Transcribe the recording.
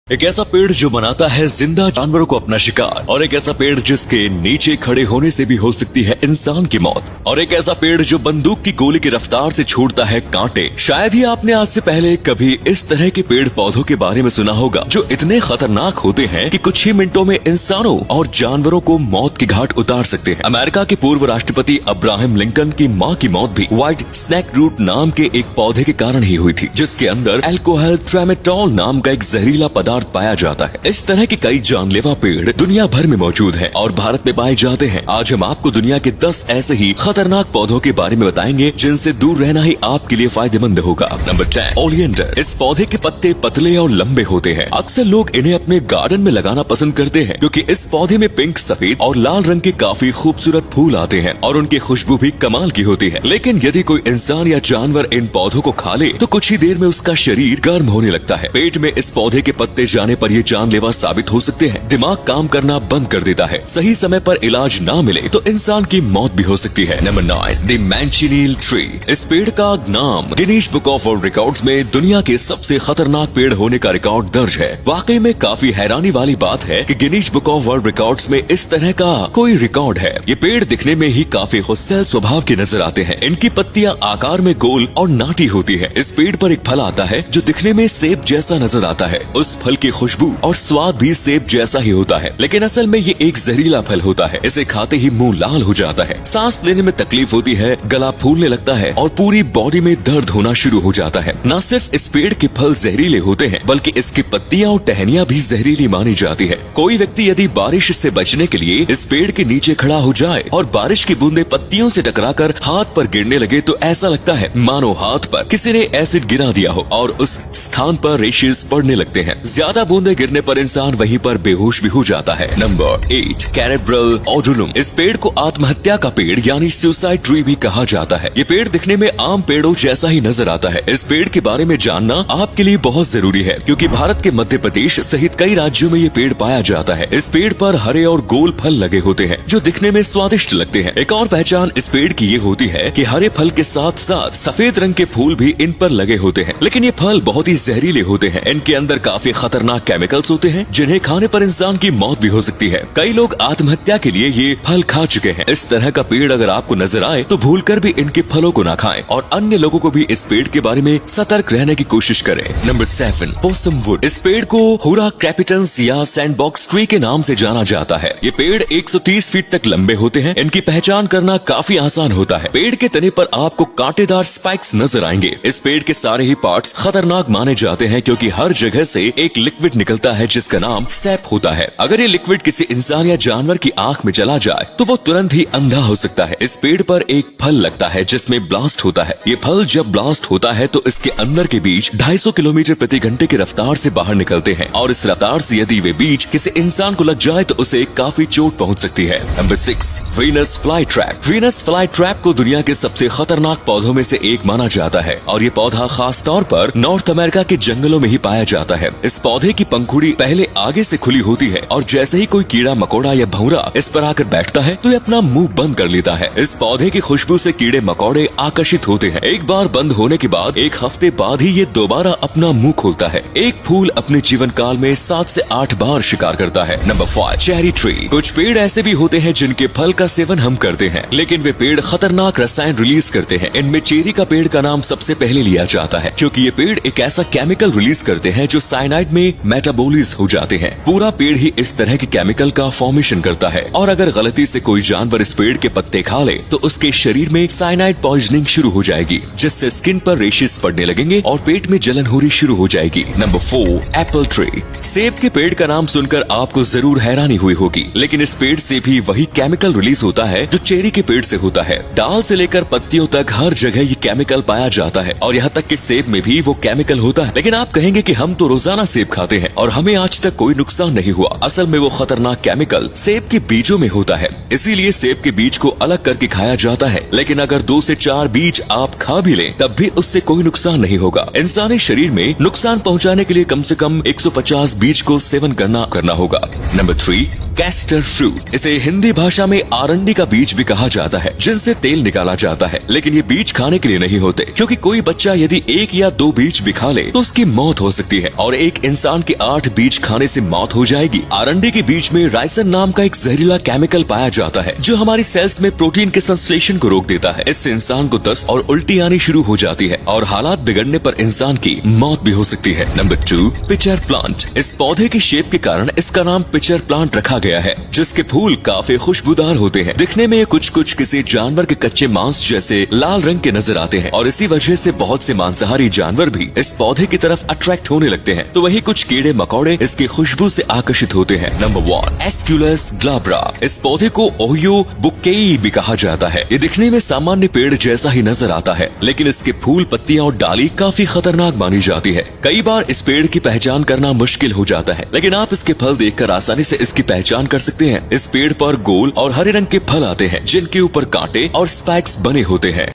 एक ऐसा पेड़ जो बनाता है जिंदा जानवरों को अपना शिकार, और एक ऐसा पेड़ जिसके नीचे खड़े होने से भी हो सकती है इंसान की मौत, और एक ऐसा पेड़ जो बंदूक की गोली की रफ्तार से छोड़ता है कांटे। शायद ही आपने आज से पहले कभी इस तरह के पेड़ पौधों के बारे में सुना होगा जो इतने खतरनाक होते हैं कि कुछ ही मिनटों में इंसानों और जानवरों को मौत की घाट उतार सकते हैं। अमेरिका के पूर्व राष्ट्रपति अब्राहम लिंकन की माँ की मौत भी व्हाइट स्नैक रूट नाम के एक पौधे के कारण ही हुई थी, जिसके अंदर अल्कोहल ट्रामेटोल नाम का एक जहरीला पदार्थ पाया जाता है। इस तरह के कई जानलेवा पेड़ दुनिया भर में मौजूद हैं और भारत में पाए जाते हैं। आज हम आपको दुनिया के 10 ऐसे ही खतरनाक पौधों के बारे में बताएंगे जिनसे दूर रहना ही आपके लिए फायदेमंद होगा। Number 10, oleander. इस पौधे के पत्ते पतले और लंबे होते हैं। अक्सर लोग इन्हें अपने गार्डन में लगाना पसंद करते हैं क्योंकि इस पौधे में पिंक, सफेद और लाल रंग के काफी खूबसूरत फूल आते हैं और उनकी खुशबू भी कमाल की होती है। लेकिन यदि कोई इंसान या जानवर इन पौधों को खा ले तो कुछ ही देर में उसका शरीर गर्म होने लगता है। पेट में इस पौधे के पत्ते जाने पर ये जानलेवा साबित हो सकते हैं। दिमाग काम करना बंद कर देता है। सही समय पर इलाज ना मिले तो इंसान की मौत भी हो सकती है। Number 9, the manchineel tree. इस पेड़ का नाम Guinness book of world records में दुनिया के सबसे खतरनाक पेड़ होने का रिकॉर्ड दर्ज है। वाकई में काफी हैरानी वाली बात है कि Guinness book of world records में इस तरह का कोई रिकॉर्ड है। ये पेड़ दिखने में ही काफी गुस्सैल स्वभाव के नजर आते हैं। इनकी पत्तियां आकार में गोल और नाटी होती है। इस पेड़ पर एक फल आता है जो दिखने में सेब जैसा नजर आता है। उस फल की खुशबू और स्वाद भी सेब जैसा ही होता है, लेकिन असल में ये एक जहरीला फल होता है। इसे खाते ही मुंह लाल हो जाता है, सांस लेने में तकलीफ होती है, गला फूलने लगता है और पूरी बॉडी में दर्द होना शुरू हो जाता है। न सिर्फ इस पेड़ के फल जहरीले होते हैं बल्कि इसकी पत्तियां और टहनियां भी जहरीली मानी जाती है। कोई व्यक्ति यदि बारिश से बचने के लिए इस पेड़ के नीचे खड़ा हो जाए और बारिश की बूंदें पत्तियों से टकराकर हाथ पर गिरने लगे तो ऐसा लगता है मानो हाथ पर किसी ने एसिड गिरा दिया हो और उस स्थान पर रेशेस पड़ने लगते हैं। ज्यादा बूंदे गिरने पर इंसान वहीं पर बेहोश भी हो जाता है। नंबर 8, कैरेब्रल ओडुलुम। इस पेड़ को आत्महत्या का पेड़ यानी सुसाइड ट्री भी कहा जाता है। ये पेड़ दिखने में आम पेड़ों जैसा ही नजर आता है। इस पेड़ के बारे में जानना आपके लिए बहुत जरूरी है क्योंकि भारत के मध्य प्रदेश सहित कई राज्यों में ये पेड़ पाया जाता है। इस पेड़ पर हरे और गोल फल लगे होते हैं जो दिखने में स्वादिष्ट लगते हैं। एक और पहचान इस पेड़ की ये होती है कि हरे फल के साथ साथ सफेद रंग के फूल भी इन पर लगे होते हैं, लेकिन ये फल बहुत ही जहरीले होते हैं। इनके अंदर काफी खतरनाक केमिकल्स होते हैं जिन्हें खाने पर इंसान की मौत भी हो सकती है। कई लोग आत्महत्या के लिए ये फल खा चुके हैं। इस तरह का पेड़ अगर आपको नजर आए तो भूलकर भी इनके फलों को ना खाएं और अन्य लोगों को भी इस पेड़ के बारे में सतर्क रहने की कोशिश करें। Number 7, possum would. इस पेड़ को हुरा क्रेपिटन्स या सैंडबॉक्स ट्री के नाम से जाना जाता है। ये पेड़ 130 फीट तक लंबे होते हैं। इनकी पहचान करना काफी आसान होता है। पेड़ के तने पर आपको कांटेदार स्पाइक्स नजर आएंगे। इस पेड़ के सारे ही पार्ट्स खतरनाक माने जाते हैं क्योंकि हर जगह से एक लिक्विड निकलता है जिसका नाम सैप होता है। अगर ये लिक्विड किसी इंसान या जानवर की आंख में चला जाए तो वो तुरंत ही अंधा हो सकता है। इस पेड़ पर एक फल लगता है जिसमें ब्लास्ट होता है। ये फल जब ब्लास्ट होता है तो इसके अंदर के बीज 250 किलोमीटर प्रति घंटे की रफ्तार से बाहर निकलते हैं और इस रफ्तार से यदि वे बीज किसी इंसान को लग जाए तो उसे काफी चोट पहुंच सकती है। Number 6, Venus fly trap. Venus fly trap को दुनिया के सबसे खतरनाक पौधों में से एक माना जाता है और ये पौधा खास तौर पर नॉर्थ अमेरिका के जंगलों में ही पाया जाता है। इस पौधे की पंखुड़ी पहले आगे से खुली होती है और जैसे ही कोई कीड़ा मकोड़ा या भौरा इस पर आकर बैठता है तो ये अपना मुंह बंद कर लेता है। इस पौधे की खुशबू से कीड़े मकोड़े आकर्षित होते हैं। एक बार बंद होने के बाद 1 हफ्ते बाद ही ये दोबारा अपना मुंह खोलता है। एक फूल अपने जीवन काल में 7 से 8 बार शिकार करता है। Number 5, cherry tree. कुछ पेड़ ऐसे भी होते हैं जिनके फल का सेवन हम करते हैं, लेकिन वे पेड़ खतरनाक रसायन रिलीज करते हैं। इनमें चेरी का पेड़ का नाम सबसे पहले लिया जाता है क्योंकि ये पेड़ एक ऐसा केमिकल रिलीज करते हैं जो साइनाइड में मेटाबोलिज हो जाते हैं। पूरा पेड़ ही इस तरह के केमिकल का फॉर्मेशन करता है और अगर गलती से कोई जानवर इस पेड़ के पत्ते खा ले तो उसके शरीर में साइनाइड पॉइजनिंग शुरू हो जाएगी जिससे स्किन पर रेशेस पड़ने लगेंगे और पेट में जलन होनी शुरू हो जाएगी। Number 4, Apple tree. सेब के पेड़ का नाम सुनकर आपको जरूर हैरानी हुई होगी, लेकिन इस पेड़ से भी वही केमिकल रिलीज होता है जो चेरी के पेड़ से होता है। डाल से लेकर पत्तियों तक हर जगह ये केमिकल पाया जाता है और यहाँ तक कि सेब में भी वो केमिकल होता है। लेकिन आप कहेंगे कि हम तो रोजाना सेब खाते हैं और हमें आज तक कोई नुकसान नहीं हुआ। असल में वो खतरनाक केमिकल सेब के बीजों में होता है, इसीलिए सेब के बीज को अलग करके खाया जाता है। लेकिन अगर 2 से 4 बीज आप खा भी लें तब भी उससे कोई नुकसान नहीं होगा। इंसानी शरीर में नुकसान पहुंचाने के लिए कम से कम 150 बीज को सेवन करना होगा। Number 3, castor fruit. इसे हिंदी भाषा में आरंडी का बीज भी कहा जाता है, जिनसे तेल निकाला जाता है। लेकिन ये बीज खाने के लिए नहीं होते, क्योंकि कोई बच्चा यदि 1 या 2 बीज भी खा ले तो उसकी मौत हो सकती है और एक इंसान के 8 बीज खाने से मौत हो जाएगी। आरंडी के बीज में राइसिन नाम का एक जहरीला केमिकल पाया जाता है, जो हमारी सेल्स में प्रोटीन के संश्लेषण को रोक देता है। इससे इंसान को दस्त और उल्टी आनी शुरू हो जाती है और हालात बिगड़ने पर इंसान की मौत भी हो सकती है। Number 2, pitcher plant. इस पौधे की शेप के कारण इसका नाम पिचर प्लांट रखा गया है, जिसके फूल काफी खुशबूदार होते हैं। दिखने में कुछ किसी जानवर के कच्चे मांस जैसे लाल रंग के नजर आते हैं और इसी वजह से बहुत से मांसाहारी जानवर भी इस पौधे की तरफ अट्रैक्ट होने लगते हैं। तो वही कुछ कीड़े मकोड़े इसकी खुशबू से आकर्षित होते हैं। Number 1, aesculus glabra. इस पौधे को ओहियो बुकेई भी कहा जाता है। ये दिखने में सामान्य पेड़ जैसा ही नजर आता है, लेकिन इसके फूल, पत्तियां और डाली काफी खतरनाक मानी जाती है। कई बार इस पेड़ की पहचान करना मुश्किल हो जाता है, लेकिन आप इसके फल देखकर आसानी से इसकी पहचान कर सकते हैं। इस पेड़ पर गोल और हरे रंग के फल आते हैं, जिनके ऊपर कांटे और स्पाइक्स बने होते हैं।